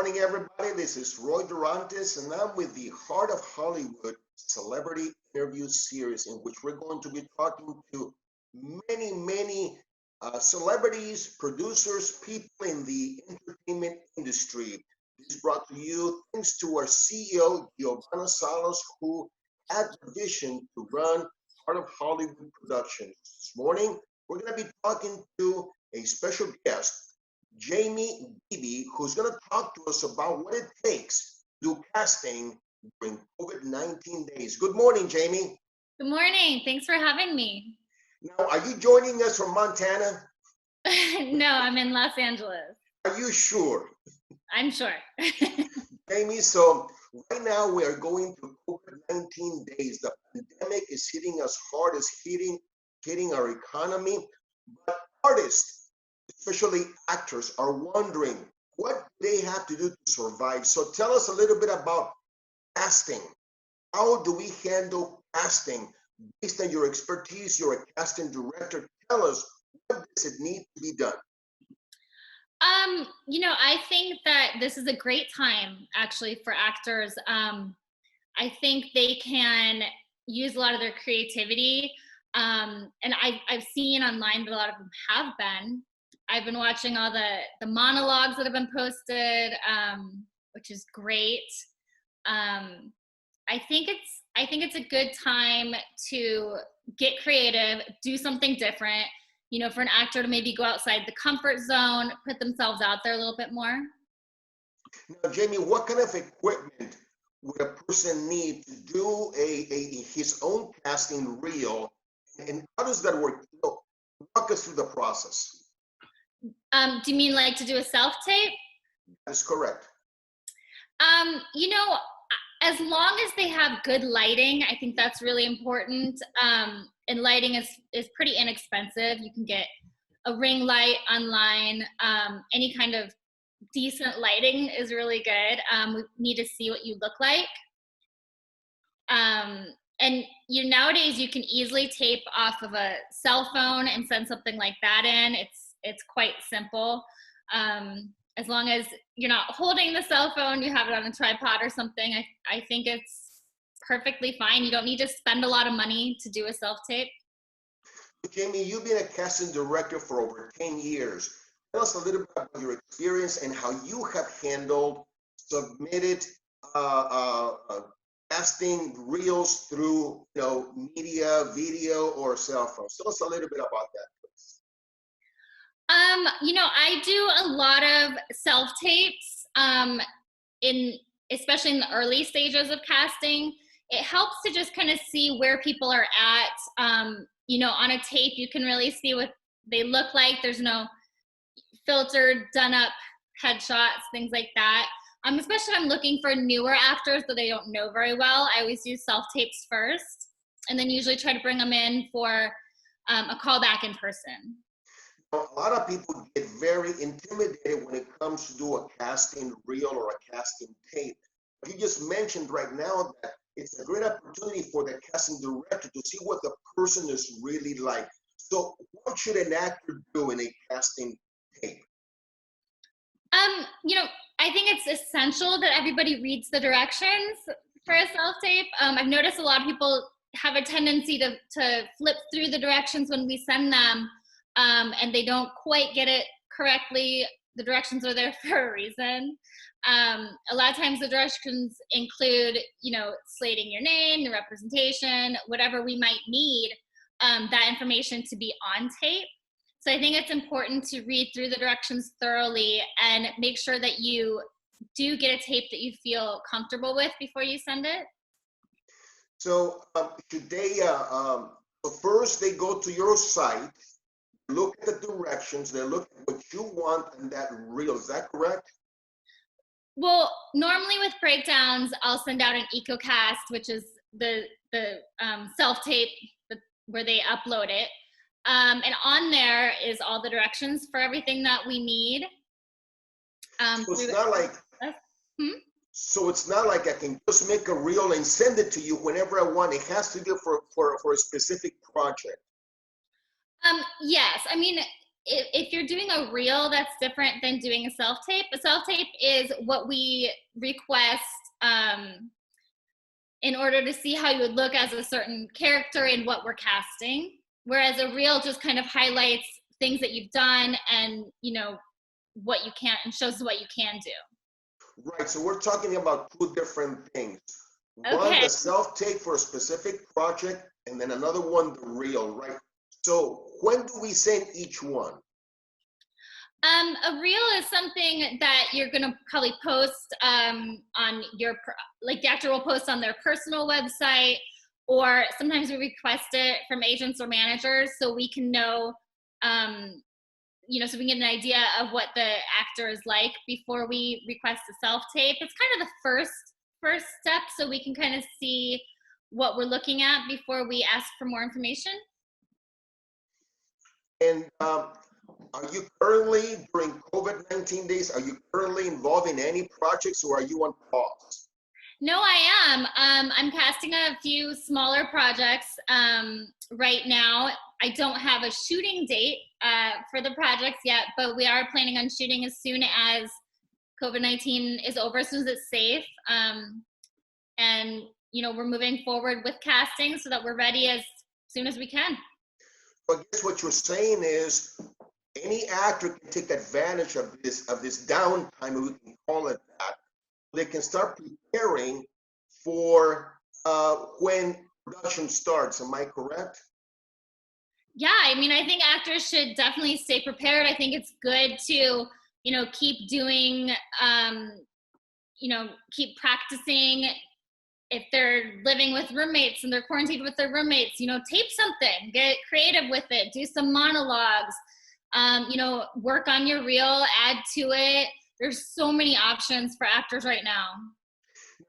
morning, everybody. This is Roy Dorantes, and I'm with the Heart of Hollywood Celebrity Interview Series, in which we're going to be talking to many celebrities, producers, people in the entertainment industry. This is brought to you thanks to our CEO, Giovanna Salos, who had the vision to run Heart of Hollywood Productions. This morning, we're going to be talking to a special guest, Jaimie Beebe, who's going to talk to us about what it takes to do casting during COVID-19 days. Good morning, Jaimie. Good morning. Thanks for having me. Now, are you joining us from Montana? No, I'm in Los Angeles. Are you sure? I'm sure. Jaimie, so right now we are going through COVID-19 days. The pandemic is hitting us hard, it's hitting our economy, but artists, especially actors, are wondering what they have to do to survive. So tell us a little bit about casting. How do we handle casting? Based on your expertise, you're a casting director. Tell us, what does it need to be done? I think that this is a great time actually for actors. I think they can use a lot of their creativity. And I've seen online that a lot of them have been. I've been watching all the monologues that have been posted, which is great. I think it's a good time to get creative, do something different. For an actor to maybe go outside the comfort zone, put themselves out there a little bit more. Now, Jaimie, what kind of equipment would a person need to do his own casting reel, and how does that work? Walk us through the process. Do you mean like to do a self-tape? That's correct. As long as they have good lighting, I think that's really important. And lighting is pretty inexpensive. You can get a ring light online. Any kind of decent lighting is really good. We need to see what you look like. And nowadays you can easily tape off of a cell phone and send something like that in. It's quite simple. As long as you're not holding the cell phone, you have it on a tripod or something, I think it's perfectly fine. You don't need to spend a lot of money to do a self-tape. Jaimie, you've been a casting director for over 10 years. Tell us a little bit about your experience and how you have handled submitted casting reels through media, video, or cell phones. Tell us a little bit about that, please. I do a lot of self-tapes, especially in the early stages of casting. It helps to just kind of see where people are at. On a tape, you can really see what they look like. There's no filtered, done up headshots, things like that. Especially if I'm looking for newer actors that I don't know very well, I always use self-tapes first, and then usually try to bring them in for a callback in person. A lot of people get very intimidated when it comes to do a casting reel or a casting tape. You just mentioned right now that it's a great opportunity for the casting director to see what the person is really like. So what should an actor do in a casting tape? I think it's essential that everybody reads the directions for a self-tape. I've noticed a lot of people have a tendency to flip through the directions when we send them, and they don't quite get it correctly. The directions are there for a reason. A lot of times the directions include, slating your name, the representation, whatever we might need that information to be on tape. So I think it's important to read through the directions thoroughly and make sure that you do get a tape that you feel comfortable with before you send it. So should they, first they go to your site, look at the directions, they look at what you want in that reel, is that correct? Well, normally with breakdowns, I'll send out an EcoCast, which is the self-tape where they upload it. And on there is all the directions for everything that we need. So it's not like, so it's not like I can just make a reel and send it to you whenever I want. It has to be for a specific project. Yes, if you're doing a reel, that's different than doing a self-tape. A self-tape is what we request in order to see how you would look as a certain character in what we're casting. Whereas a reel just kind of highlights things that you've done and, you know, what you can, and shows what you can do. Right, so we're talking about two different things. One, Okay. the self-tape for a specific project, and then another one, the reel, right? So when do we send each one? A reel is something that you're gonna probably post on your, like the actor will post on their personal website, or sometimes we request it from agents or managers so we can know, you know, so we can get an idea of what the actor is like before we request a self-tape. It's kind of the first step, so we can kind of see what we're looking at before we ask for more information. And are you currently, during COVID-19 days, are you currently involved in any projects, or are you on pause? No, I am. I'm casting a few smaller projects right now. I don't have a shooting date for the projects yet, but we are planning on shooting as soon as COVID-19 is over, as soon as it's safe. And, you know, we're moving forward with casting so that we're ready as soon as we can. So I guess what you're saying is any actor can take advantage of this downtime, if we can call it that. They can start preparing for when production starts. Am I correct? Yeah, I mean, I think actors should definitely stay prepared. I think it's good to, you know, keep doing, you know, keep practicing. If they're living with roommates and they're quarantined with their roommates, you know, tape something, get creative with it, do some monologues, you know, work on your reel, add to it. There's so many options for actors right now.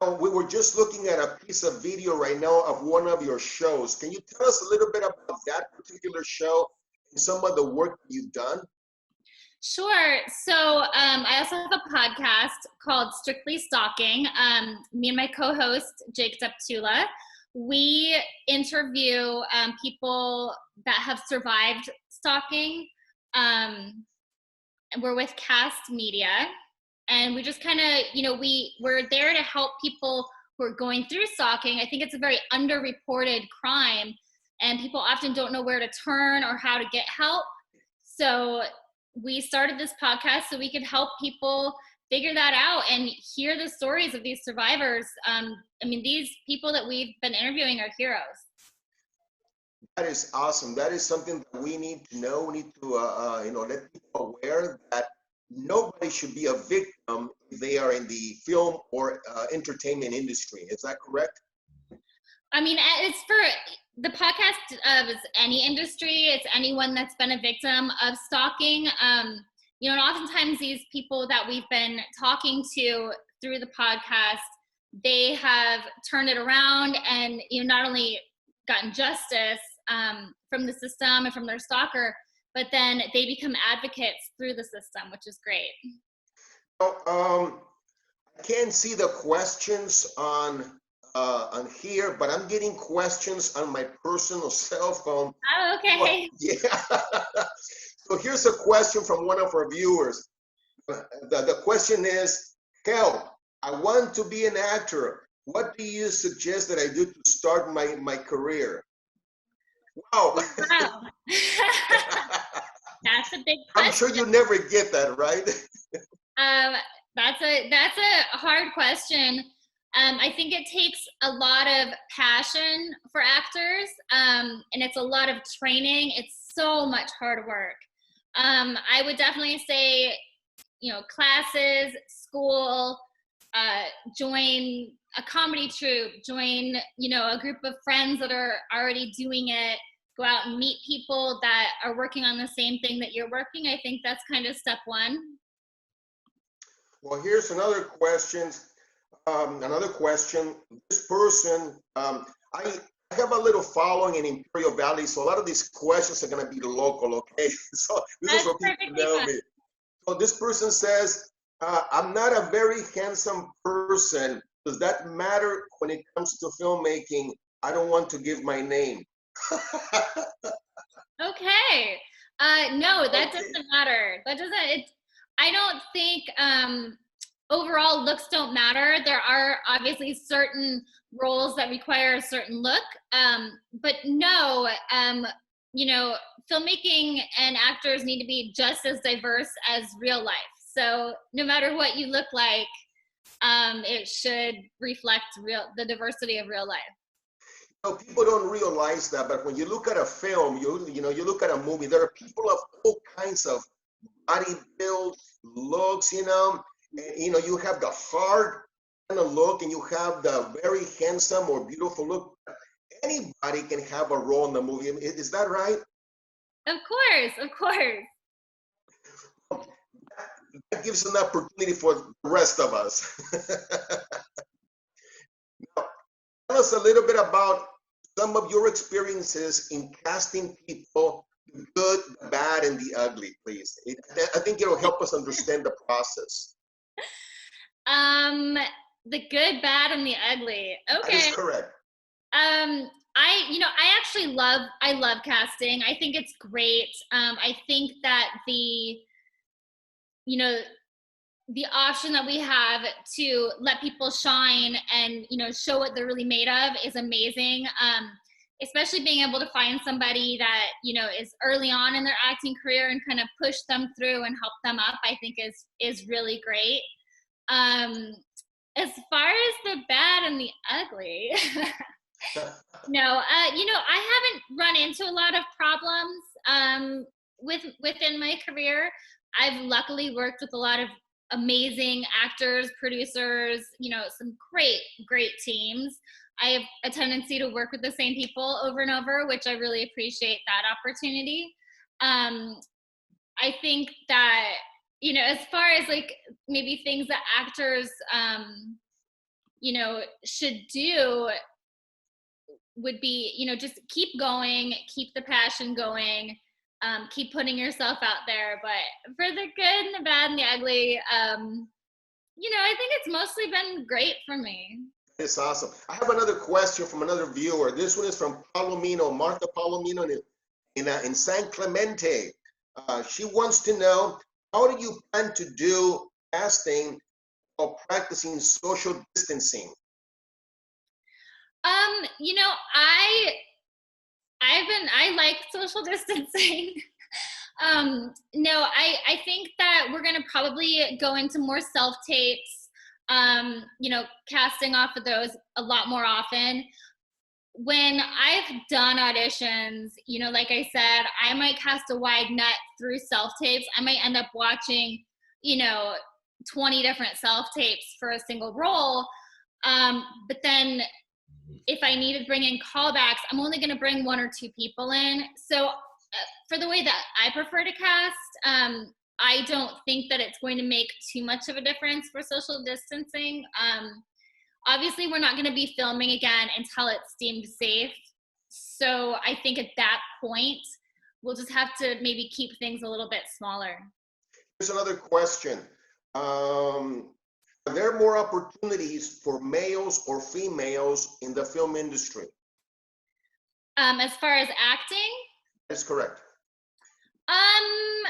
Now, we were just looking at a piece of video right now of one of your shows. Can you tell us a little bit about that particular show and some of the work you've done? Sure. So I also have a podcast called Strictly Stalking. Me and my co-host, Jake Deptula, we interview people that have survived stalking. And we're with Cast Media. And we just kind of, you know, we're there to help people who are going through stalking. I think it's a very underreported crime, and people often don't know where to turn or how to get help. So we started this podcast so we could help people figure that out and hear the stories of these survivors. I mean, these people that we've been interviewing are heroes. That is awesome. That is something that we need to know. We need to, you know, let people aware that nobody should be a victim if they are in the film or entertainment industry. Is that correct? I mean, it's for the podcast is any industry. It's anyone that's been a victim of stalking. You know, and oftentimes these people that we've been talking to through the podcast, they have turned it around and, you know, not only gotten justice from the system and from their stalker, but then they become advocates through the system, which is great. Well, I can't see the questions on here, but I'm getting questions on my personal cell phone. Oh, okay. Yeah. So here's a question from one of our viewers. The question is, help, I want to be an actor. What do you suggest that I do to start my career? Wow. Wow. That's a big question. I'm sure you never get that, right? That's a hard question. I think it takes a lot of passion for actors, and it's a lot of training. It's so much hard work. I would definitely say, you know, classes, school, join a comedy troupe, join, you know, a group of friends that are already doing it, go out and meet people that are working on the same thing that you're working. I think that's kind of step one. Well, here's another question. This person, I have a little following in Imperial Valley, so a lot of these questions are going to be local, okay? So this is what people know me. So this person says, I'm not a very handsome person. Does that matter when it comes to filmmaking? I don't want to give my name. Okay. No, that Okay. doesn't matter. That doesn't, I don't think, overall looks don't matter. There are obviously certain roles that require a certain look. But no, you know, filmmaking and actors need to be just as diverse as real life. So no matter what you look like, it should reflect the diversity of real life. No, people don't realize that, but when you look at a film, you look at a movie, there are people of all kinds of body build, looks, and you have the hard kind of look and you have the very handsome or beautiful look. Anybody can have a role in the movie. Is that right? Of course, of course. That gives an opportunity for the rest of us. Now, tell us a little bit about some of your experiences in casting people, the good, the bad, and the ugly, please. I think it'll help us understand the process. Um, the good, bad, and the ugly. That is Okay. correct. I love casting. I think it's great. I think that you know, the option that we have to let people shine and, show what they're really made of is amazing. Especially being able to find somebody that, is early on in their acting career and kind of push them through and help them up, I think is really great. As far as the bad and the ugly, no, I haven't run into a lot of problems within my career. I've luckily worked with a lot of amazing actors, producers, some great teams. I have a tendency to work with the same people over and over, which I really appreciate that opportunity. I think that, as far as like maybe things that actors, should do would be, just keep going, keep the passion going, keep putting yourself out there. But for the good and the bad and the ugly, I think it's mostly been great for me. It's awesome. I have another question from another viewer. This one is from Martha Palomino in San Clemente. She wants to know, how do you plan to do casting while practicing social distancing? I like social distancing. No, I think that we're gonna probably go into more self tapes, casting off of those a lot more often. When I've done auditions, like I said, I might cast a wide net through self tapes. I might end up watching, 20 different self tapes for a single role. But then if I need to bring in callbacks, I'm only going to bring one or two people in. So for the way that I prefer to cast, I don't think that it's going to make too much of a difference for social distancing. Obviously, we're not going to be filming again until it's deemed safe. So I think at that point, we'll just have to maybe keep things a little bit smaller. Here's another question. Are there more opportunities for males or females in the film industry? As far as acting? That's correct. I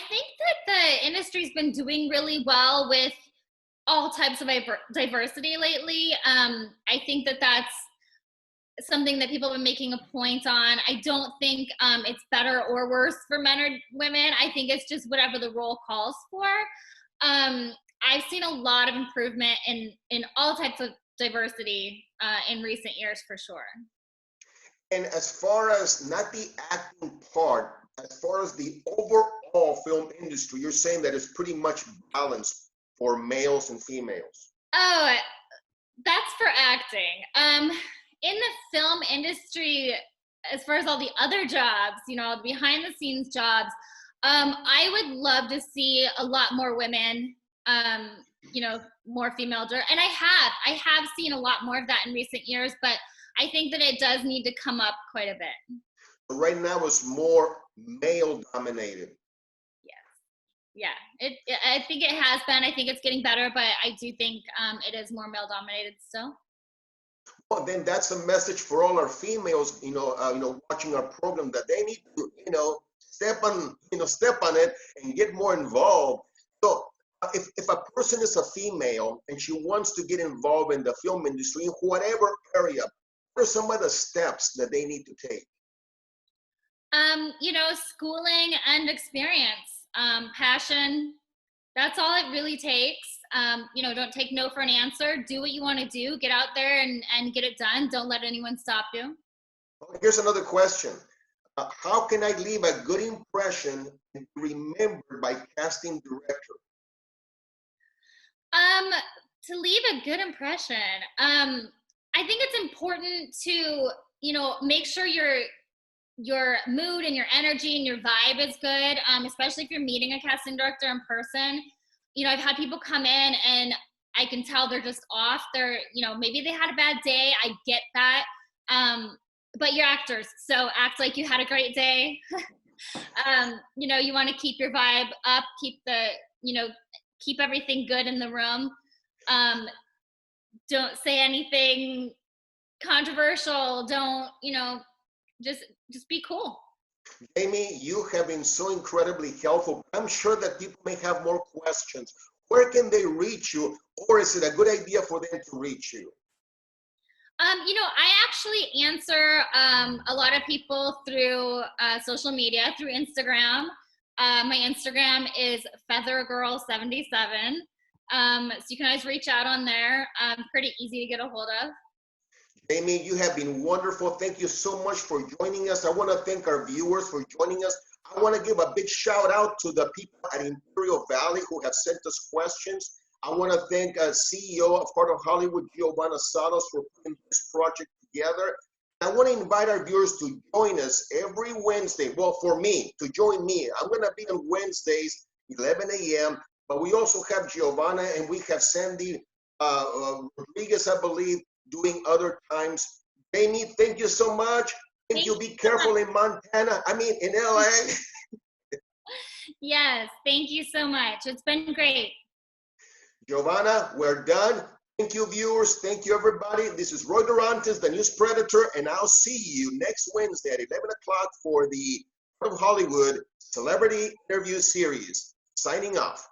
think that the industry's been doing really well with all types of diversity lately. I think that that's something that people have been making a point on. I don't think it's better or worse for men or women. I think it's just whatever the role calls for. I've seen a lot of improvement in all types of diversity in recent years, for sure. And as far as not the acting part, as far as the overall film industry, you're saying that it's pretty much balanced for males and females. Oh, that's for acting. In the film industry, as far as all the other jobs, the behind the scenes jobs, I would love to see a lot more women, more female, and I have seen a lot more of that in recent years, but I think that it does need to come up quite a bit. Right now it's more male dominated. Yeah, I think it has been. I think it's getting better, but I do think it is more male dominated still. Well, then that's a message for all our females, watching our program, that they need to, step on it and get more involved. So if a person is a female and she wants to get involved in the film industry in whatever area, what are some of the steps that they need to take? Schooling and experience, passion. That's all it really takes. Don't take no for an answer. Do what you want to do. Get out there and get it done. Don't let anyone stop you. Okay, here's another question. How can I leave a good impression and be remembered by casting director? To leave a good impression, I think it's important to, make sure your mood and your energy and your vibe is good, especially if you're meeting a casting director in person. I've had people come in and I can tell they're just off. They're, maybe they had a bad day. I get that. But you're actors, so act like you had a great day. You want to keep your vibe up, keep everything good in the room. Don't say anything controversial. Don't, just be cool. Jaimie, you have been so incredibly helpful. I'm sure that people may have more questions. Where can they reach you, or is it a good idea for them to reach you? I actually answer a lot of people through social media, through Instagram. My Instagram is feathergirl77. So you can always reach out on there. Pretty easy to get a hold of. Jaimie, you have been wonderful. Thank you so much for joining us. I want to thank our viewers for joining us. I want to give a big shout out to the people at Imperial Valley who have sent us questions. I want to thank CEO of Heart of Hollywood, Giovanna Salos, for putting this project together. I want to invite our viewers to join us every Wednesday. Well, for me, to join me. I'm going to be on Wednesdays, 11 a.m. But we also have Giovanna and we have Sandy Rodriguez, I believe, doing other times. Jaimie, thank you so much. Thank you. Be careful in Montana. In LA. Yes, thank you so much. It's been great. Giovanna, we're done. Thank you, viewers. Thank you, everybody. This is Roy Dorantes, the News Predator, and I'll see you next Wednesday at 11 o'clock for the Heart of Hollywood Celebrity Interview Series. Signing off.